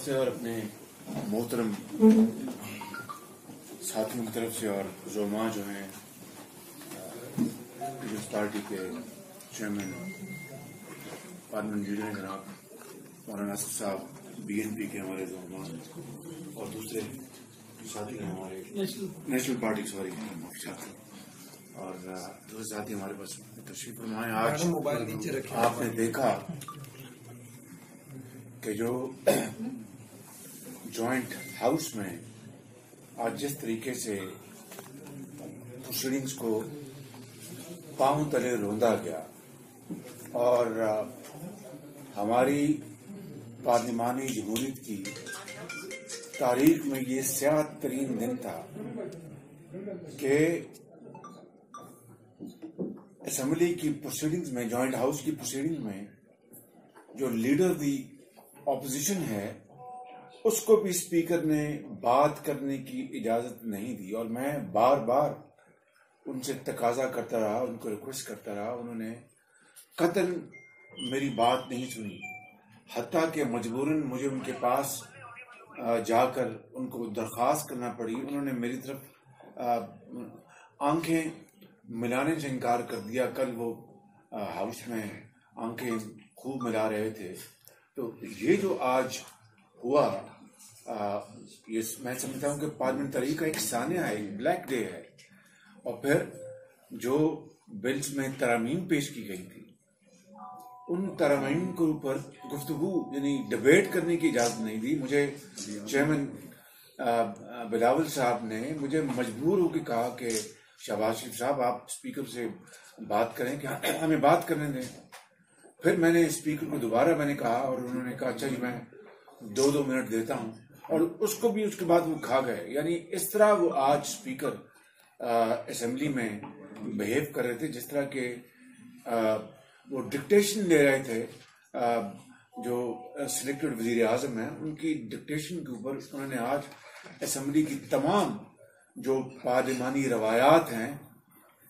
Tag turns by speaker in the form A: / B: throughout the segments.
A: سے اور اپنے محترم ساتھیوں کی طرف سے اور زعماء جو ہیں پیپلز پارٹی کے چیئرمین پارلیمنٹ لیڈر جناب مولانا اسد صاحب، بی این پی کے ہمارے زعماء اور دوسرے ساتھی ہیں ہمارے نیشنل پارٹی ساتھی اور دوسرے ساتھی ہمارے پاس تشریف فرمائے. آج آپ نے دیکھا کہ جو جوائنٹ ہاؤس میں آج جس طریقے سے پروسیڈنگز کو پاؤں تلے روندا گیا اور ہماری پارلیمانی جمہوریت کی تاریخ میں یہ سیاہ ترین دن تھا کہ اسمبلی کی پروسیڈنگز میں، جوائنٹ ہاؤس کی پروسیڈنگ میں جو لیڈر دی اپوزیشن ہے اس کو بھی اسپیکر نے بات کرنے کی اجازت نہیں دی، اور میں بار بار ان سے تقاضا کرتا رہا، ان کو ریکویسٹ کرتا رہا. انہوں نے قطعاً میری بات نہیں سنی، حتیٰ کہ مجبوراً مجھے ان کے پاس جا کر ان کو درخواست کرنا پڑی. انہوں نے میری طرف آنکھیں ملانے سے انکار کر دیا. کل وہ ہاؤس میں آنکھیں خوب ملا رہے تھے. تو یہ جو آج ہوا، یہ میں سمجھتا ہوں کہ پارلیمنٹ تاریخ کا ایک سانحہ ہے، ایک بلیک ڈے ہے. اور پھر جو بلز میں ترامیم پیش کی گئی تھی، ان ترامیم کے اوپر گفتگو یعنی ڈبیٹ کرنے کی اجازت نہیں دی. مجھے چیئرمین بلاول صاحب نے مجھے مجبور ہو کے کہا کہ شہباز شریف صاحب آپ اسپیکر سے بات کریں کہ ہمیں بات کرنے دیں. پھر میں نے اسپیکر کو دوبارہ میں نے کہا اور انہوں نے کہا اچھا جی میں 2 منٹ دیتا ہوں، اور اس کو بھی اس کے بعد وہ کھا گئے. یعنی اس طرح وہ آج اسپیکر اسمبلی میں بہیو کر رہے تھے جس طرح کہ وہ ڈکٹیشن لے رہے تھے. جو سلیکٹڈ وزیر اعظم ہیں ان کی ڈکٹیشن کے اوپر انہوں نے آج اسمبلی کی تمام جو پارلیمانی روایات ہیں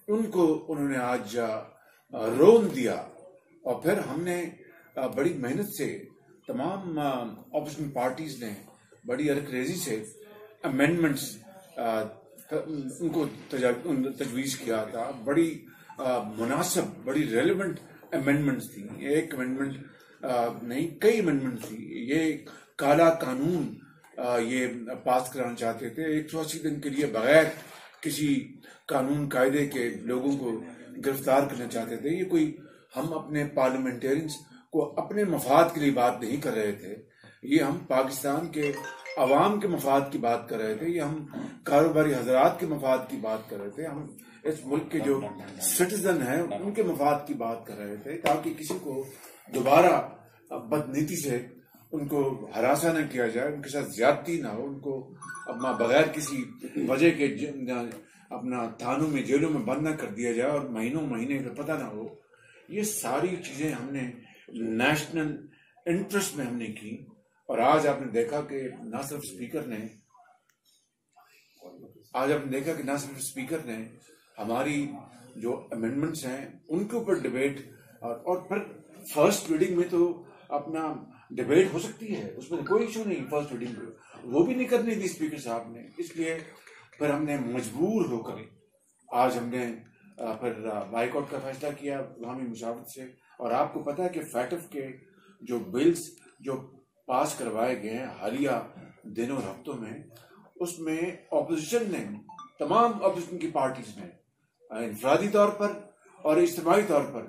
A: ان کو انہوں نے آج رون دیا. اور پھر ہم نے بڑی محنت سے تمام اپوزیشن پارٹیز نے بڑی ارکریزی سے امینڈمنٹس ان کو تجویز کیا تھا. بڑی مناسب، بڑی ریلیونٹ امینڈمنٹس تھی. ایک امینڈمنٹ نہیں، کئی امینڈمنٹ تھی. یہ کالا قانون یہ پاس کرانا چاہتے تھے. 180 دن کے لیے بغیر کسی قانون قاعدے کے لوگوں کو گرفتار کرنا چاہتے تھے. یہ کوئی ہم اپنے پارلیمنٹیرینز کو اپنے مفاد کے لیے بات نہیں کر رہے تھے، یہ ہم پاکستان کے عوام کے مفاد کی بات کر رہے تھے. یہ ہم کاروباری حضرات کے مفاد کی بات کر رہے تھے. ہم اس ملک کے جو سٹیزن ہیں ان کے مفاد کی بات کر رہے تھے تاکہ کسی کو دوبارہ بدنیتی سے ان کو ہراساں نہ کیا جائے، ان کے ساتھ زیادتی نہ ہو، ان کو اپنا بغیر کسی وجہ کے اپنا تھانوں میں، جیلوں میں بند نہ کر دیا جائے اور مہینے کا پتہ نہ ہو. یہ ساری چیزیں ہم نے نیشنل انٹرسٹ میں ہم نے کی. اور آج آپ نے دیکھا کہ نہ صرف اسپیکر نے ہماری جو امینڈمنٹس ہیں ان کے اوپر ڈبیٹ اور پھر فرسٹ ریڈنگ میں تو اپنا ڈبیٹ ہو سکتی ہے، اس میں کوئی ایشو نہیں. فرسٹ ریڈنگ میں وہ بھی نہیں کرنی تھی اسپیکر صاحب نے. اس لیے پھر ہم نے مجبور ہو کر آج ہم نے پھر بائیکاٹ کا فیصلہ کیا عوامی مشاورت سے. اور آپ کو پتا ہے کہ فیٹف کے جو بلز جو پاس کروائے گئے ہیں حالیہ دنوں اور ہفتوں میں، اس میں اپوزیشن نے، تمام اپوزیشن کی پارٹیز نے انفرادی طور پر اور اجتماعی طور پر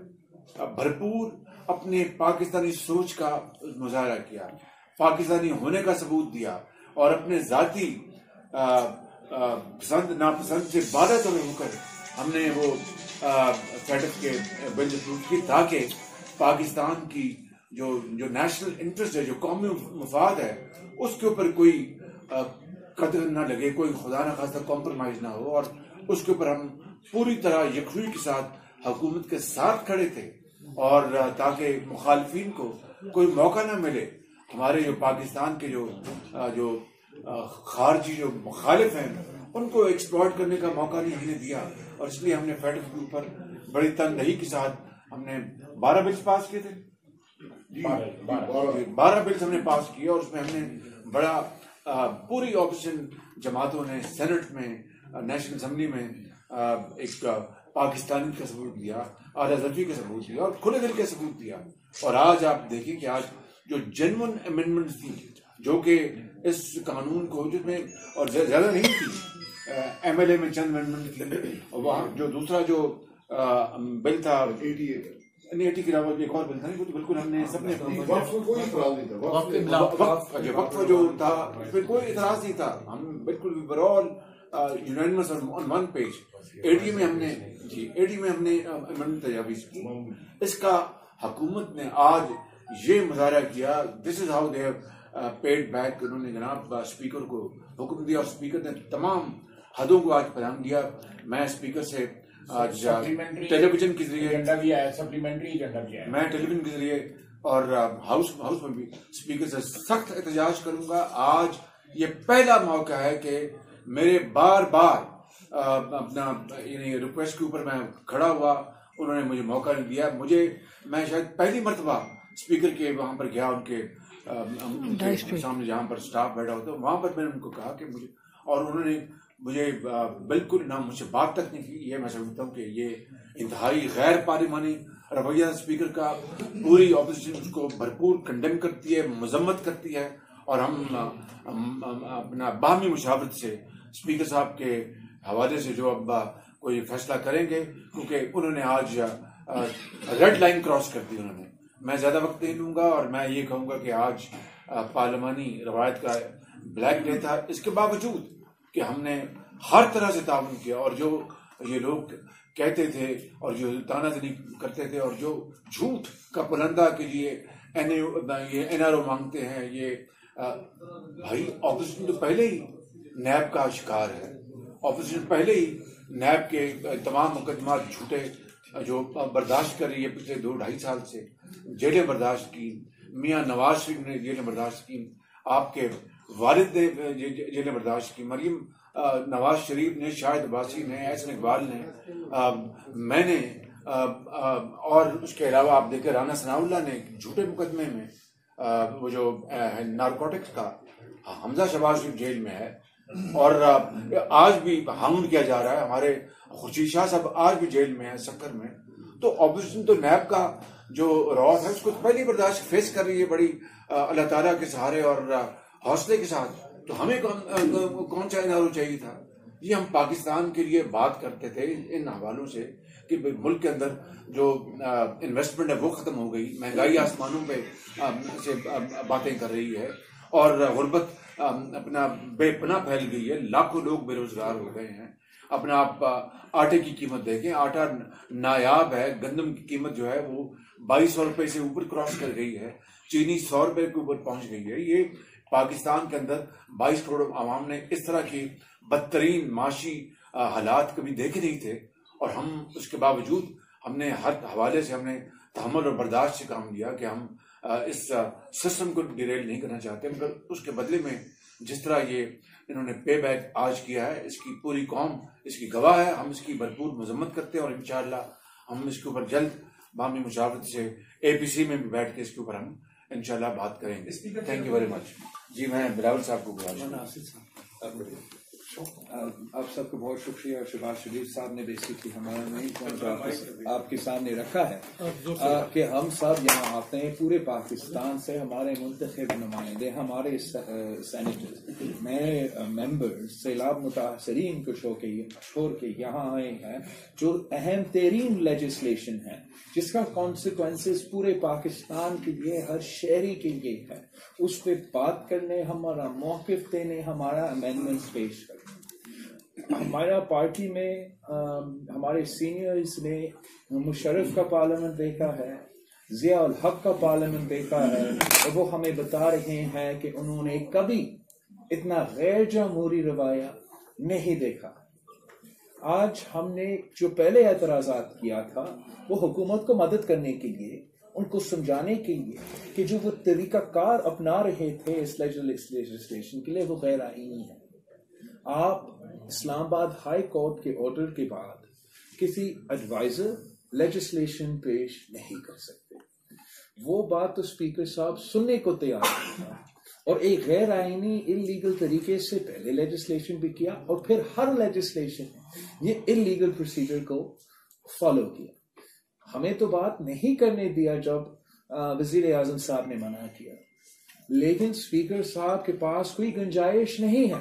A: بھرپور اپنے پاکستانی سوچ کا مظاہرہ کیا، پاکستانی ہونے کا ثبوت دیا، اور اپنے ذاتی پسند ناپسند سے بالا تر ہو کر ہم نے وہ فیٹف کے بل اپروو کی تاکہ پاکستان کی جو نیشنل انٹرسٹ ہے، جو قومی مفاد ہے، اس کے اوپر کوئی قدر نہ لگے، کوئی خدا نہ خواستہ کمپرومائز نہ ہو. اور اس کے اوپر ہم پوری طرح یکسوئی کے ساتھ حکومت کے ساتھ کھڑے تھے، اور تاکہ مخالفین کو کوئی موقع نہ ملے. ہمارے جو پاکستان کے جو خارجی جو مخالف ہیں ان کو ایکسپلائٹ کرنے کا موقع نہیں ہم نے دیا. اور اس لیے ہم نے فیڈرل کے اوپر بڑی تندہی کے ساتھ ہم نے 12 بلز پاس کیے تھے. 12 بلز ہم نے پاس کیے اور اس میں ہم نے بڑا پوری اپوزیشن جماعتوں نے سینٹ میں نیشنل اسمبلی میں ایک پاکستانی کا ثبوت دیا, اعلیٰ ذرفی کا ثبوت دیا اور کھلے دل کا ثبوت دیا. اور آج آپ دیکھیں کہ آج جو جینون امینڈمنٹس تھی جو کہ اس قانون کو جس میں اور زیادہ نہیں تھی, ایم ایل اے میں چند امینڈمنٹ تھی, اور وہاں جو دوسرا جو بل تھا 80 کے علاوہ ایک اور بل تھا, وہ تو بالکل ہم نے سب نے وقف جو تھا اس پہ کوئی اعتراض نہیں تھا, ہم بالکل برال یونانیمس آن ون پیج. 80 میں ہم نے 80 میں ہم نے امینڈمنٹ تجاویز کی. اس کا حکومت نے آج یہ مظاہرہ کیا, this is how they have paid back. انہوں نے جناب اسپیکر کو حکم دیا اور اسپیکر نے تمام حدوں کو آج بیان دیا. میں اسپیکر سے آج ٹیلی ویژن کے ذریعے میں ٹیلی ویژن کے ذریعے اور ہاؤس میں بھی اسپیکر سے سخت احتجاج کروں گا. آج یہ پہلا موقع ہے کہ میرے بار بار اپنا یعنی ریکویسٹ کے اوپر میں کھڑا ہوا, انہوں نے مجھے موقع نہیں دیا. میں شاید پہلی مرتبہ اسپیکر کے وہاں پر گیا, ان کے سامنے جہاں پر اسٹاف بیٹھا ہوتا, وہاں پر میں نے ان کو کہا کہ مجھے, اور انہوں نے مجھے بالکل نہ مجھ سے بات تک نہیں کی. یہ میں سمجھتا ہوں کہ یہ انتہائی غیر پارلیمانی رویہ اسپیکر کا. پوری اپوزیشن اس کو بھرپور کنڈیم کرتی ہے, مذمت کرتی ہے, اور ہم اپنا باہمی مشاورت سے اسپیکر صاحب کے حوالے سے جو اب کوئی فیصلہ کریں گے, کیونکہ انہوں نے آج ریڈ لائن کراس کر دی. انہوں نے, میں زیادہ وقت نہیں لوں گا اور میں یہ کہوں گا کہ آج پارلیمانی روایت کا بلیک ڈے تھا, اس کے باوجود کہ ہم نے ہر طرح سے تعاون کیا, اور جو یہ لوگ کہتے تھے اور جو تانا زنی کرتے تھے اور جو جھوٹ کا پلندہ کے لیے این آر او مانگتے ہیں, یہ بھائی اپوزیشن تو پہلے ہی نیب کا شکار ہے. اپوزیشن پہلے ہی نیب کے تمام مقدمات جھوٹے جو برداشت کر رہی ہے پچھلے 2-2.5 سال سے, جیلیں برداشت کی, میاں نواز شریف نے جیلیں برداشت کی, آپ کے والد نے جیلیں برداشت کی, مریم نواز شریف نے, شاہد عباسی نے, احسن اقبال نے, میں نے, اور اس کے علاوہ آپ دیکھیں رانا ثناء اللہ نے جھوٹے مقدمے میں وہ جو نارکوٹکس کا, حمزہ شہباز شریف جیل میں ہے, اور آج بھی ہاؤنڈ کیا جا رہا ہے. ہمارے خورشید شاہ صاحب آج بھی جیل میں ہیں, سکر میں. تو اپوزیشن تو نیب کا جو روس ہے اس کو پہلے برداشت فیس کر رہی ہے بڑی اللہ تعالیٰ کے سہارے اور حوصلے کے ساتھ. تو ہمیں کون سا انارو چاہیے تھا؟ یہ ہم پاکستان کے لیے بات کرتے تھے ان حوالوں سے کہ ملک کے اندر جو انویسٹمنٹ ہے وہ ختم ہو گئی, مہنگائی آسمانوں پہ سے باتیں کر رہی ہے, اور غربت اپنا بے پناہ پھیل گئی ہے, لاکھوں لوگ بے روزگار ہو گئے ہیں. اپنا آپ آٹے کی قیمت دیکھیں, آٹا نایاب ہے, گندم کی قیمت جو ہے وہ 2200 روپے سے اوپر کراس کر گئی ہے, چینی 100 روپے کے اوپر پہنچ گئی ہے. یہ پاکستان کے اندر 22 کروڑ عوام نے اس طرح کی بدترین معاشی حالات کبھی دیکھے نہیں تھے, اور ہم اس کے باوجود ہم نے ہر حوالے سے ہم نے تحمل اور برداشت سے کام لیا کہ ہم اس سسٹم کو ڈیریل نہیں کرنا چاہتے, مگر اس کے بدلے میں جس طرح یہ انہوں نے پے بیک آج کیا ہے, اس کی پوری قوم اس کی گواہ ہے. ہم اس کی بھرپور مذمت کرتے ہیں, اور انشاءاللہ ہم اس کے اوپر جلد باہمی مشاورت سے APC میں بھی بیٹھ کے اس کے اوپر ہم انشاءاللہ بات کریں گے. Thank you very much. جی میں بلاول صاحب کو
B: آپ سب کو بہت شکریہ. شہباز شریف صاحب نے بیسکلی ہمارا نہیں پوائنٹ آپ کے سامنے رکھا ہے کہ ہم سب یہاں آتے ہیں پورے پاکستان سے, ہمارے منتخب نمائندے, ہمارے سینیٹر, نئے ممبر, سیلاب متاثرین کو چھوڑ کے یہاں آئے ہیں. جو اہم ترین لیجسلیشن ہے جس کا کانسیکوینسز پورے پاکستان کے لیے, ہر شہری کے لیے ہے, اس پہ بات کرنے, ہمارا موقف دینے, ہمارا امینڈمنٹس پیش کرنے. ہمارا پارٹی میں ہمارے سینئرز نے مشرف کا پارلیمنٹ دیکھا ہے, ضیاء الحق کا پارلیمنٹ دیکھا ہے, اور وہ ہمیں بتا رہے ہیں کہ انہوں نے کبھی اتنا غیر جمہوری رویہ نہیں دیکھا. آج ہم نے جو پہلے اعتراضات کیا تھا وہ حکومت کو مدد کرنے کے لیے, ان کو سمجھانے کے لیے کہ جو وہ طریقہ کار اپنا رہے تھے اس لیجسلیشن کے لیے وہ غیر آئینی ہے. آپ اسلام آباد ہائی کورٹ کے آرڈر کے بعد کسی ایڈوائزر لیجسلیشن پیش نہیں کر سکتے. وہ بات تو اسپیکر صاحب سننے کو تیار نہیں تھا. اور ایک غیر آئینی انلیگل طریقے سے پہلے لیجسلیشن بھی کیا اور پھر ہر لیجسلیشن یہ انلیگل پروسیجر کو فالو کیا. ہمیں تو بات نہیں کرنے دیا جب وزیر اعظم صاحب نے منع کیا, لیکن اسپیکر صاحب کے پاس کوئی گنجائش نہیں ہے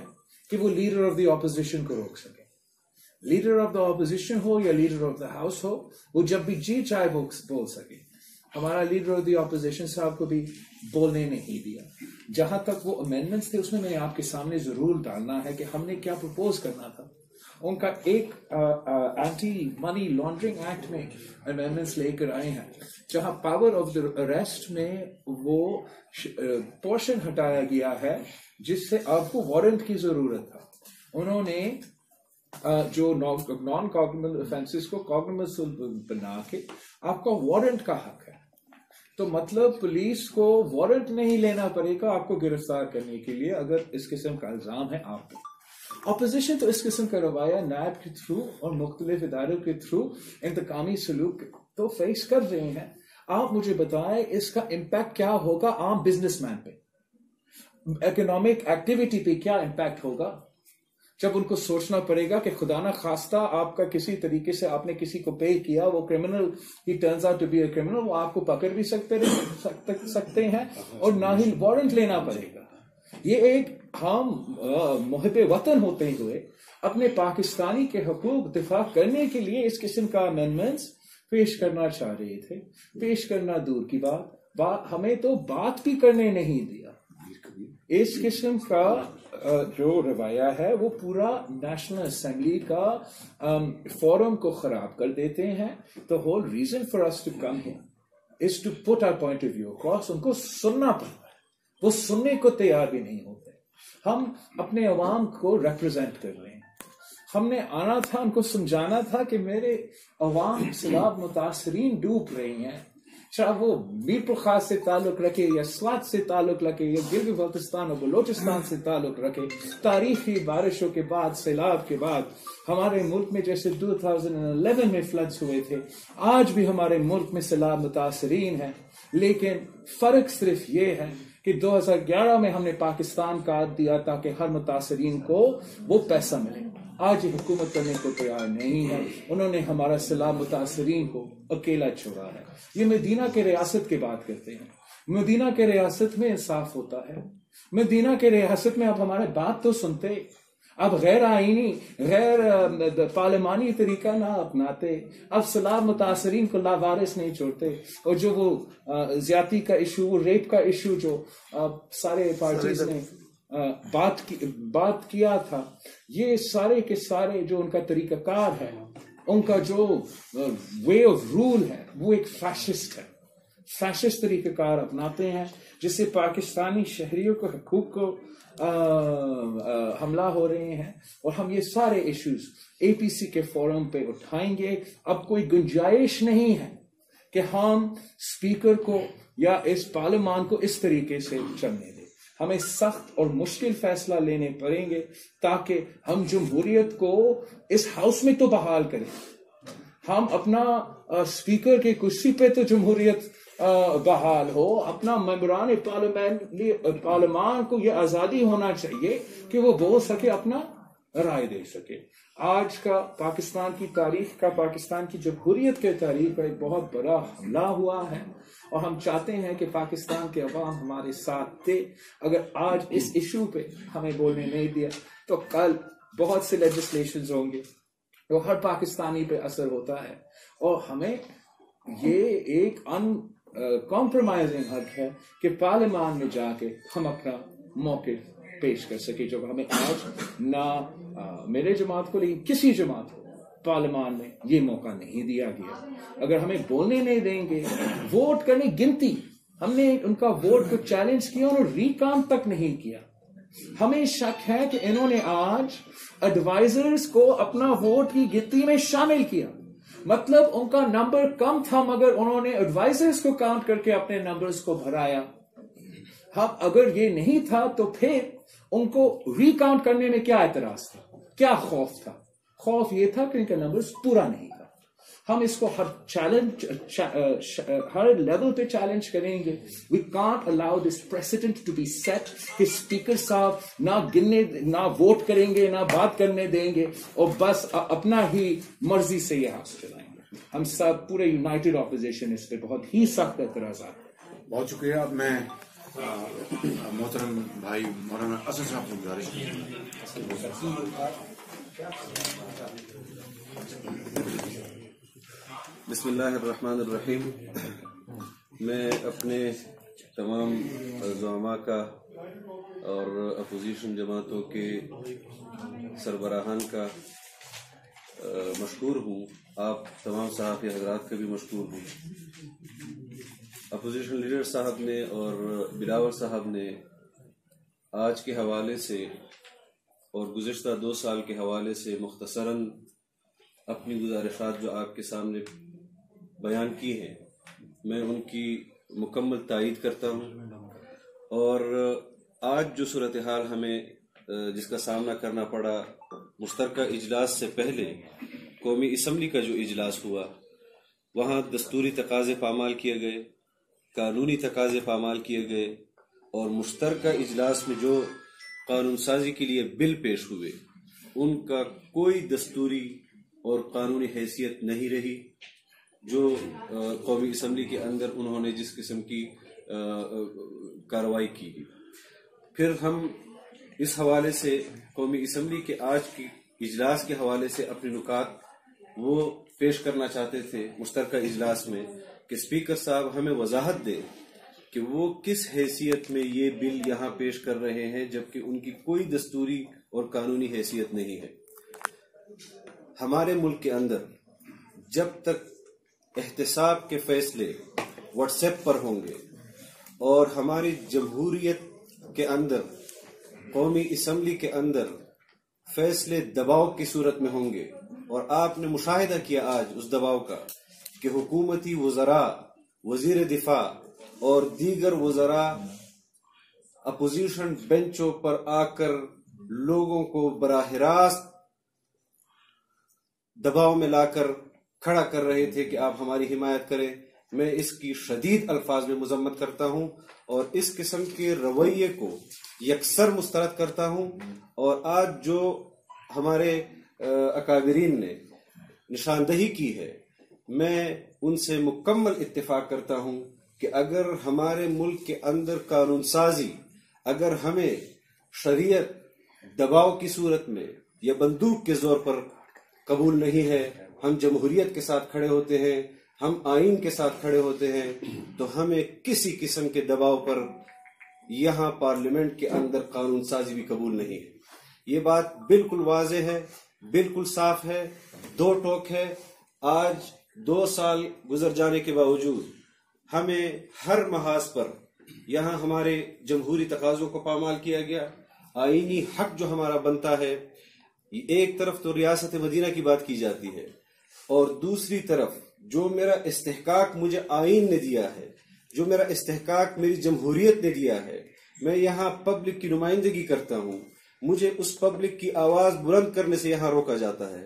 B: کہ وہ لیڈر آف دی اپوزیشن کو روک سکے. لیڈر آف دا اپوزیشن ہو یا لیڈر آف دا ہاؤس ہو, وہ جب بھی جی چاہے وہ بول سکے. ہمارا لیڈر آف دی اپوزیشن صاحب کو بھی بولنے نہیں دیا. جہاں تک وہ امینڈمنٹس تھے اس میں نے آپ کے سامنے ضرور ڈالنا ہے کہ ہم نے کیا پرپوز کرنا تھا. ان کا ایک اینٹی منی لانڈرنگ ایکٹ میں امینڈمنٹس لے کر آئے ہیں جہاں پاور آف دا اریسٹ میں وہ پورشن ہٹایا گیا ہے جس سے آپ کو وارنٹ کی ضرورت تھا. انہوں نے جو نان کاگنیبل افینسز کو کاگنیبل بنا کے آپ کا وارنٹ کا حق ہے. تو مطلب پولیس کو وارنٹ نہیں لینا پڑے گا آپ کو گرفتار کرنے کے لیے اگر اس قسم کا الزام ہے آپ کو. اپوزیشن تو اس قسم کا روایہ نیب کے تھرو اور مختلف اداروں کے تھرو انتقامی سلوک تو فیس کر رہے ہیں. آپ مجھے بتائیں اس کا امپیکٹ کیا ہوگا عام بزنس مین پہ, اکنامک ایکٹیویٹی پہ کیا امپیکٹ ہوگا جب ان کو سوچنا پڑے گا کہ خدا نہ خواستہ آپ کا کسی طریقے سے آپ نے کسی کو پے کیا, وہ کرمنل ہی turns out to be a criminal, وہ آپ کو پکڑ بھی سکتے ہیں اور نہ ہی وارنٹ لینا پڑے گا. یہ ایک ہم محب وطن ہوتے ہوئے اپنے پاکستانی کے حقوق دفاع کرنے کے لیے اس قسم کا امینڈمنٹس پیش کرنا چاہ رہے تھے. پیش کرنا دور کی بات, ہمیں تو بات بھی کرنے نہیں دیا. اس قسم کا جو روایہ ہے وہ پورا نیشنل اسمبلی کا فورم کو خراب کر دیتے ہیں. The whole reason for us to come here is to put our point of view across. ان کو سننا پڑتا ہے, وہ سننے کو تیار بھی نہیں ہوتے. ہم اپنے عوام کو ریپرزینٹ کر رہے ہیں. ہم نے آنا تھا, ان کو سمجھانا تھا کہ میرے عوام سیلاب متاثرین ڈوب رہے ہیں, چاہے وہ میر پرخاص سے تعلق رکھے یا سوات سے تعلق رکھے یا گلگت بلتستان اور بلوچستان سے تعلق رکھے. تاریخی بارشوں کے بعد, سیلاب کے بعد ہمارے ملک میں جیسے 2011 میں فلڈز ہوئے تھے, آج بھی ہمارے ملک میں سیلاب متاثرین ہیں. لیکن فرق صرف یہ ہے کہ 2011 میں ہم نے پاکستان کا دیا تھا کہ ہر متاثرین کو وہ پیسہ ملے. آج یہ حکومت کرنے کو تیار نہیں ہے. انہوں نے ہمارا سیلاب متاثرین کو اکیلا چھوڑا ہے. یہ مدینہ کے ریاست کی بات کرتے ہیں. مدینہ کے ریاست میں انصاف ہوتا ہے. مدینہ کے ریاست میں اب ہمارے بات تو سنتے, اب غیر آئینی غیر پارلیمانی طریقہ نہ اپناتے, اب سیلاب متاثرین کو لاوارث نہیں چھوڑتے. اور جو وہ زیادتی کا ایشو, وہ ریپ کا ایشو جو سارے پارٹیز نے بات کیا تھا, یہ سارے کے سارے جو ان کا طریقہ کار ہے, ان کا جو وے آف رول ہے وہ ایک فیشسٹ ہے. فیشسٹ طریقہ کار اپناتے ہیں جس سے پاکستانی شہریوں کو حقوق کو حملہ ہو رہے ہیں. اور ہم یہ سارے ایشوز اے پی سی کے فورم پہ اٹھائیں گے. اب کوئی گنجائش نہیں ہے کہ ہم اسپیکر کو یا اس پارلیمان کو اس طریقے سے چلنے دیں. ہمیں سخت اور مشکل فیصلہ لینے پڑیں گے تاکہ ہم جمہوریت کو اس ہاؤس میں تو بحال کریں. ہم اپنا اسپیکر کی کرسی پہ تو جمہوریت بحال ہو. اپنا ممبران پارلیمان کو یہ آزادی ہونا چاہیے کہ وہ بول سکے, اپنا رائے دے سکے. آج کا پاکستان کی تاریخ کا, پاکستان کی جمہوریت کے تاریخ کا ایک بہت بڑا حملہ ہوا ہے اور ہم چاہتے ہیں کہ پاکستان کے عوام ہمارے ساتھ تھے. اگر آج اس ایشو پہ ہمیں بولنے نہیں دیا تو کل بہت سے لیجسلیشنز ہوں گے تو ہر پاکستانی پہ اثر ہوتا ہے. اور ہمیں یہ ایک کمپرومائزنگ حق ہے کہ پارلیمان میں جا کے ہم اپنا موقف پیش کر سکے, جو ہمیں آج نہ میرے جماعت کو لیکن کسی جماعت کو پارلیمان میں یہ موقع نہیں دیا گیا. اگر ہمیں بولنے نہیں دیں گے, ووٹ کرنے گنتی, ہم نے ان کا ووٹ کو چیلنج کیا اور ریکاؤنٹ تک نہیں کیا. ہمیں شک ہے کہ انہوں نے آج ایڈوائزرز کو اپنا ووٹ کی گنتی میں شامل کیا. مطلب ان کا نمبر کم تھا مگر انہوں نے ایڈوائزرز کو کاؤنٹ کر کے اپنے نمبرز کو بھرایا. ہم اگر یہ نہیں تھا تو پھر ان کو ریکاؤنٹ کرنے میں کیا اعتراض تھا, کیا خوف تھا؟ خوف یہ تھا کہ ان کا نمبرز پورا نہیں تھا. ہم اس کو ہر چیلنج ہر لیول پہ چیلنج کریں گے. We can't allow this president to be set کہ اسپیکر صاحب نہ گننے نہ ووٹ کریں گے نہ بات کرنے دیں گے اور بس اپنا ہی مرضی سے یہ ہاؤس چلائیں گے. ہم سب پورے یونائٹڈ اپوزیشن اس پہ بہت ہی سخت اعتراضات.
A: بہت شکریہ. اب میں محترم بھائی مولانا اسد صاحب کو گزارش
C: بسم اللہ الرحمن الرحیم. میں اپنے تمام زعماء کا اور اپوزیشن جماعتوں کے سربراہان کا مشکور ہوں. آپ تمام صحافی حضرات کا بھی مشکور ہوں. اپوزیشن لیڈر صاحب نے اور بلاور صاحب نے آج کے حوالے سے اور گزشتہ 2 سال کے حوالے سے مختصراً اپنی گزارشات جو آپ کے سامنے بیان کی ہیں میں ان کی مکمل تائید کرتا ہوں. اور آج جو صورتحال ہمیں جس کا سامنا کرنا پڑا مشترکہ اجلاس سے پہلے قومی اسمبلی کا جو اجلاس ہوا وہاں دستوری تقاضے پامال کیے گئے, قانونی تقاضے پامال کیے گئے اور مشترکہ اجلاس میں جو قانون سازی کے لیے بل پیش ہوئے ان کا کوئی دستوری اور قانونی حیثیت نہیں رہی. جو قومی اسمبلی کے اندر انہوں نے جس قسم کی کارروائی کی. پھر ہم اس حوالے سے قومی اسمبلی کے آج کی اجلاس کے حوالے سے اپنے نکات وہ پیش کرنا چاہتے تھے مشترکہ اجلاس میں کہ اسپیکر صاحب ہمیں وضاحت دیں کہ وہ کس حیثیت میں یہ بل یہاں پیش کر رہے ہیں جبکہ ان کی کوئی دستوری اور قانونی حیثیت نہیں ہے. ہمارے ملک کے اندر جب تک احتساب کے فیصلے واٹس ایپ پر ہوں گے اور ہماری جمہوریت کے اندر قومی اسمبلی کے اندر فیصلے دباؤ کی صورت میں ہوں گے اور آپ نے مشاہدہ کیا آج اس دباؤ کا کہ حکومتی وزراء, وزیر دفاع اور دیگر وزراء اپوزیشن بینچوں پر آ کر لوگوں کو براہ راست دباؤ میں لا کر کھڑا کر رہے تھے کہ آپ ہماری حمایت کریں. میں اس کی شدید الفاظ میں مذمت کرتا ہوں اور اس قسم کے رویے کو یکسر مسترد کرتا ہوں. اور آج جو ہمارے اکابرین نے نشاندہی کی ہے میں ان سے مکمل اتفاق کرتا ہوں کہ اگر ہمارے ملک کے اندر قانون سازی اگر ہمیں شریعت دباؤ کی صورت میں یا بندوق کے زور پر قبول نہیں ہے, ہم جمہوریت کے ساتھ کھڑے ہوتے ہیں, ہم آئین کے ساتھ کھڑے ہوتے ہیں, تو ہمیں کسی قسم کے دباؤ پر یہاں پارلیمنٹ کے اندر قانون سازی بھی قبول نہیں ہے. یہ بات بالکل واضح ہے, بالکل صاف ہے, دو ٹوک ہے. آج 2 سال گزر جانے کے باوجود ہمیں ہر محاذ پر یہاں ہمارے جمہوری تقاضوں کو پامال کیا گیا. آئینی حق جو ہمارا بنتا ہے, ایک طرف تو ریاست مدینہ کی بات کی جاتی ہے اور دوسری طرف جو میرا استحقاق مجھے آئین نے دیا ہے, جو میرا استحقاق میری جمہوریت نے دیا ہے, میں یہاں پبلک کی نمائندگی کرتا ہوں, مجھے اس پبلک کی آواز بلند کرنے سے یہاں روکا جاتا ہے.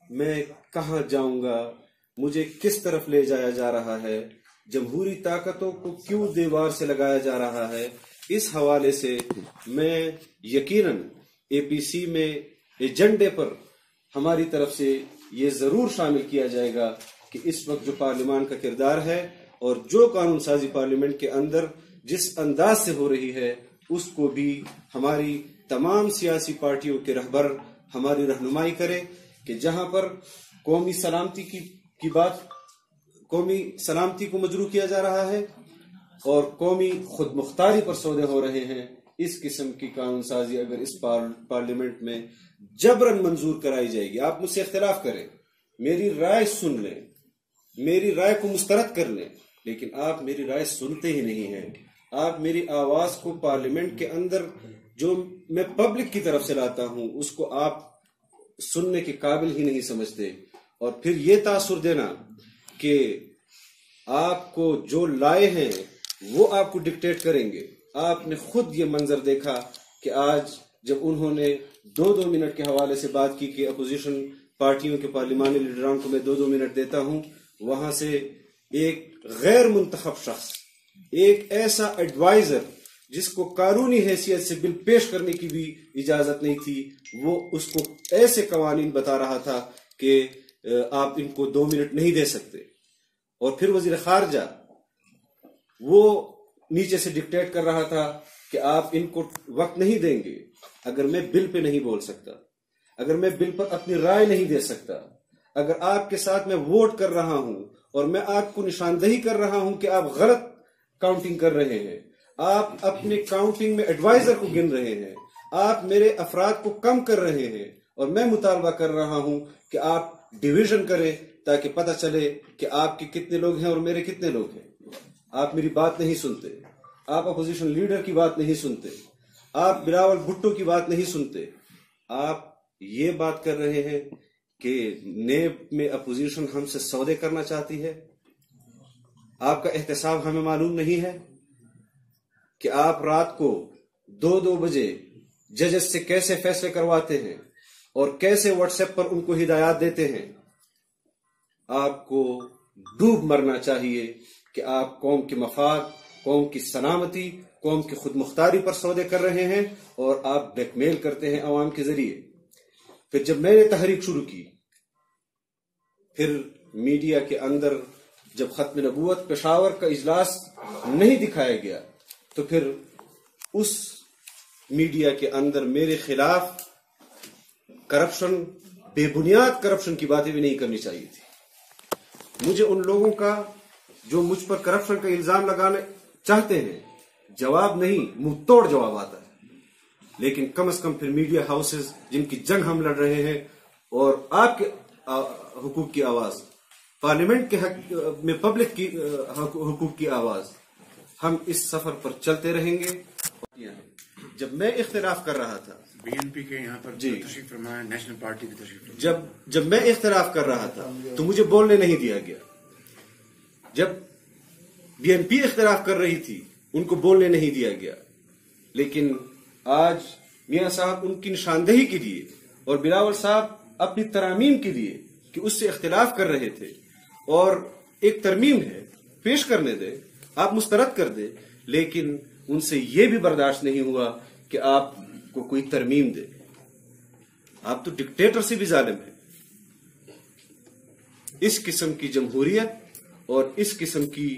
C: میں کہاں جاؤں گا, مجھے کس طرف لے جایا جا رہا ہے, جمہوری طاقتوں کو کیوں دیوار سے لگایا جا رہا ہے. اس حوالے سے میں یقیناً اے پی سی میں ایجنڈے پر ہماری طرف سے یہ ضرور شامل کیا جائے گا کہ اس وقت جو پارلیمان کا کردار ہے اور جو قانون سازی پارلیمنٹ کے اندر جس انداز سے ہو رہی ہے اس کو بھی ہماری تمام سیاسی پارٹیوں کے رہبر ہماری رہنمائی کرے کہ جہاں پر قومی سلامتی کی بات, قومی سلامتی کو مجروح کیا جا رہا ہے اور قومی خود مختاری پر سودے ہو رہے ہیں, اس قسم کی قانون سازی اگر اس پارلیمنٹ میں جبراً منظور کرائی جائے گی, آپ مجھ سے اختلاف کریں, میری رائے سن لیں, میری رائے کو مسترد کر لیں, لیکن آپ میری رائے سنتے ہی نہیں ہیں. آپ میری آواز کو پارلیمنٹ کے اندر جو میں پبلک کی طرف سے لاتا ہوں اس کو آپ سننے کے قابل ہی نہیں سمجھتے, اور پھر یہ تاثر دینا کہ آپ کو جو لائے ہیں وہ آپ کو ڈکٹیٹ کریں گے. آپ نے خود یہ منظر دیکھا کہ آج جب انہوں نے 2 منٹ کے حوالے سے بات کی کہ اپوزیشن پارٹیوں کے پارلیمانی لیڈران کو میں 2-2 منٹ دیتا ہوں، وہاں سے ایک غیر منتخب شخص، ایک ایسا ایڈوائزر جس کو قانونی حیثیت سے بل پیش کرنے کی بھی اجازت نہیں تھی، وہ اس کو ایسے قوانین بتا رہا تھا کہ آپ ان کو 2 منٹ نہیں دے سکتے. اور پھر وزیر خارجہ وہ نیچے سے ڈکٹیٹ کر رہا تھا کہ آپ ان کو وقت نہیں دیں گے اگر میں بل پہ نہیں بول سکتا، اگر میں بل پر اپنی رائے نہیں دے سکتا، اگر آپ کے ساتھ میں ووٹ کر رہا ہوں اور میں آپ کو نشاندہی کر رہا ہوں کہ آپ غلط کاؤنٹنگ کر رہے ہیں، آپ اپنے کاؤنٹنگ میں ایڈوائزر کو گن رہے ہیں، آپ میرے افراد کو کم کر رہے ہیں، اور میں مطالبہ کر رہا ہوں کہ آپ ڈویژن کریں تاکہ پتہ چلے کہ آپ کے کتنے لوگ ہیں اور میرے کتنے لوگ ہیں. آپ میری بات نہیں سنتے، آپ اپوزیشن لیڈر کی بات نہیں سنتے، آپ بلاول بھٹو کی بات نہیں سنتے. آپ یہ بات کر رہے ہیں کہ نیب میں اپوزیشن ہم سے سودے کرنا چاہتی ہے. آپ کا احتساب ہمیں معلوم نہیں ہے کہ آپ رات کو 2-2 بجے ججز سے کیسے فیصلے کرواتے ہیں اور کیسے واٹس ایپ پر ان کو ہدایات دیتے ہیں. آپ کو ڈوب مرنا چاہیے کہ آپ قوم کے مفاد، قوم کی سلامتی، قوم کی خود مختاری پر سودے کر رہے ہیں اور آپ بلیک میل کرتے ہیں عوام کے ذریعے. پھر جب میں نے تحریک شروع کی، پھر میڈیا کے اندر جب ختم نبوت پشاور کا اجلاس نہیں دکھایا گیا تو پھر اس میڈیا کے اندر میرے خلاف کرپشن، بے بنیاد کرپشن کی باتیں بھی نہیں کرنی چاہیے تھی. مجھے ان لوگوں کا جو مجھ پر کرپشن کا الزام لگانے چاہتے ہیں جواب نہیں، منہ توڑ جواب آتا ہے. لیکن کم از کم پھر میڈیا ہاؤسز جن کی جنگ ہم لڑ رہے ہیں اور آپ کے حقوق کی آواز، پارلیمنٹ کے حق میں پبلک کی حقوق کی آواز، ہم اس سفر پر چلتے رہیں گے. جب میں اختلاف کر رہا تھا
A: بی این پی کے یہاں پر
C: جی
A: تشریف فرمایا، نیشنل پارٹی کی تشریف فرمایا،
C: جب میں اختلاف کر رہا تھا تو مجھے بولنے نہیں دیا گیا. جب بی این پی اختلاف کر رہی تھی ان کو بولنے نہیں دیا گیا. لیکن آج میاں صاحب ان کی نشاندہی کے لیے اور بلاول صاحب اپنی ترامیم کے لیے کہ اس سے اختلاف کر رہے تھے، اور ایک ترمیم ہے پیش کرنے دے، آپ مسترد کر دے، لیکن ان سے یہ بھی برداشت نہیں ہوا کہ آپ کو کوئی ترمیم دے. آپ تو ڈکٹیٹر سے بھی ظالم ہیں. اس قسم کی جمہوریت اور اس قسم کی